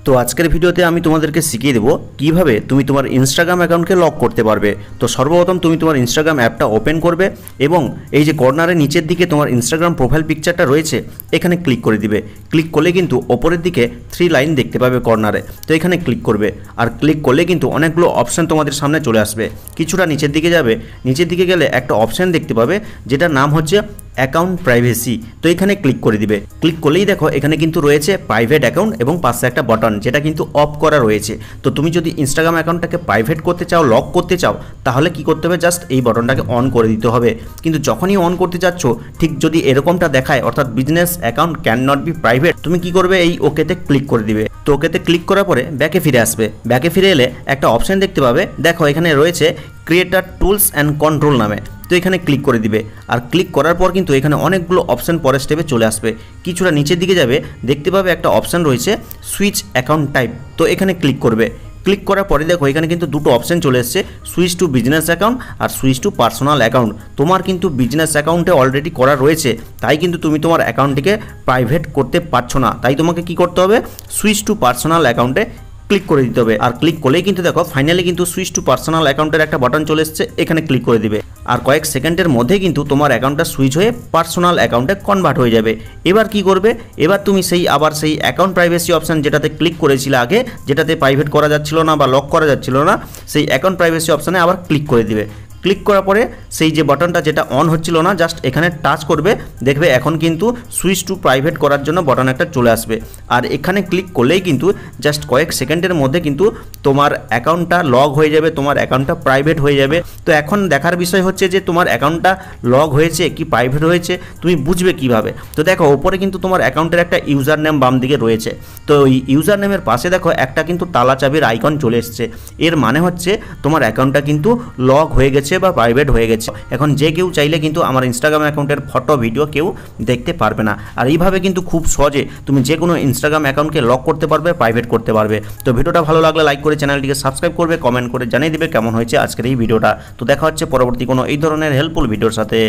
তো আজকের ভিডিওতে আমি তোমাদেরকে শিখিয়ে দেবো কিভাবে তুমি তোমার ইনস্টাগ্রাম অ্যাকাউন্টকে লক করতে পারবে। তো সর্বপ্রথম তুমি তোমার ইনস্টাগ্রাম অ্যাপটা ওপেন করবে এবং এই যে কর্নারের নিচের দিকে তোমার ইনস্টাগ্রাম প্রোফাইল পিকচারটা রয়েছে এখানে ক্লিক করে দিবে। ক্লিক করলে কিন্তু ওপরের দিকে 3 লাইন দেখতে পাবে কর্নারে, তো এখানে ক্লিক করবে। আর ক্লিক করলে কিন্তু অনেকগুলো অপশান তোমাদের সামনে চলে আসবে। কিছুটা নিচের দিকে যাবে, নিচের দিকে গেলে একটা অপশান দেখতে পাবে যেটার নাম হচ্ছে অ্যাকাউন্ট প্রাইভেসি। তো এখানে ক্লিক করে দিবে। ক্লিক করলেই দেখো এখানে কিন্তু রয়েছে প্রাইভেট অ্যাকাউন্ট এবং পাশে একটা বাটন যেটা কিন্তু অফ করা রয়েছে। তো তুমি যদি ইনস্টাগ্রাম অ্যাকাউন্টটাকে প্রাইভেট করতে চাও, লক করতে চাও, তাহলে কি করতে হবে, জাস্ট এই বাটনটাকে অন করে দিতে হবে। কিন্তু যখনই অন করতে যাচ্ছ ঠিক যদি এরকমটা দেখায় অর্থাৎ business account can not be private, তুমি কি করবে, এই ওকেতে ক্লিক করে দিবে। তো ওকেতে ক্লিক করার পরে ব্যাকে ফিরে আসবে। ব্যাকে ফিরে এলে একটা অপশান দেখতে পাবে, দেখো এখানে রয়েছে ক্রিয়েটার টুলস অ্যান্ড কন্ট্রোল নামে। তো এখানে ক্লিক করে দিবে। আর ক্লিক করার পর কিন্তু এখানে অনেকগুলো অপশান পরের স্টেপে চলে আসবে। কিছুটা নিচের দিকে যাবে, দেখতে পাবে একটা অপশান রয়েছে সুইচ অ্যাকাউন্ট টাইপ। তো এখানে ক্লিক করবে। ক্লিক করার পরে দেখো এখানে কিন্তু দুটো অপশান চলে এসছে, switch to business account R switch to personal account. তোমার কিন্তু বিজনেস অ্যাকাউন্টে অলরেডি করা রয়েছে, তাই কিন্তু তুমি তোমার অ্যাকাউন্টটিকে প্রাইভেট করতে পারছো না। তাই তোমাকে কি করতে হবে, সুইচ টু পার্সোনাল অ্যাকাউন্টে ক্লিক করে দিতে হবে। আর ক্লিক করলেই কিন্তু দেখো ফাইনালি কিন্তু সুইচ টু পার্সোনাল অ্যাকাউন্টের একটা বাটন চলে এসছে, এখানে ক্লিক করে দিবে। আর কয়েক সেকেন্ডের মধ্যে কিন্তু তোমার অ্যাকাউন্টটা সুইচ হয়ে পার্সোনাল অ্যাকাউন্টে কনভার্ট হয়ে যাবে। এবার কি করবে, এবার তুমি সেই অ্যাকাউন্ট প্রাইভেসি অপশান যেটাতে ক্লিক করেছিলে আগে, যেটাতে প্রাইভেট করা যাচ্ছিল না বা লক করা যাচ্ছিল না, সেই অ্যাকাউন্ট প্রাইভেসি অপশানে আবার ক্লিক করে দিবে। ক্লিক করার পরে সেই যে বাটনটা যেটা অন হচ্ছিল না, জাস্ট এখানে টাচ করবে, দেখবে এখন কিন্তু সুইচ টু প্রাইভেট করার জন্য বাটন একটা চলে আসবে। আর এখানে ক্লিক করলেই কিন্তু জাস্ট কয়েক সেকেন্ডের মধ্যে কিন্তু তোমার অ্যাকাউন্টটা লগ হয়ে যাবে, তোমার অ্যাকাউন্টটা প্রাইভেট হয়ে যাবে। তো এখন দেখার বিষয় হচ্ছে যে তোমার অ্যাকাউন্টটা লগ হয়েছে কি প্রাইভেট হয়েছে তুমি বুঝবে কিভাবে। তো দেখো ওপরে কিন্তু তোমার অ্যাকাউন্টের একটা ইউজার নেম বাম দিকে রয়েছে। তো এই ইউজার নেমের পাশে দেখো একটা কিন্তু তালা চাবির আইকন চলে এসছে। এর মানে হচ্ছে তোমার অ্যাকাউন্টটা কিন্তু লগ হয়ে গেছে বা প্রাইভেট হয়ে গেছে। এখন যে কেউ চাইলে কিন্তু আমার ইনস্টাগ্রাম অ্যাকাউন্টের ফটো ভিডিও কেউ দেখতে পারবে না। আর এইভাবে কিন্তু খুব সহজে তুমি যে কোনো ইনস্টাগ্রাম অ্যাকাউন্টকে লক করতে পারবে, প্রাইভেট করতে পারবে। তো ভিডিওটা ভালো লাগলে লাইক করে চ্যানেলটিকে সাবস্ক্রাইব করবে, কমেন্ট করে জানিয়ে দিবে কেমন হয়েছে আজকের এই ভিডিওটা। তো দেখা হচ্ছে পরবর্তী কোনো এই ধরনের হেল্পফুল ভিডিওর সাথে।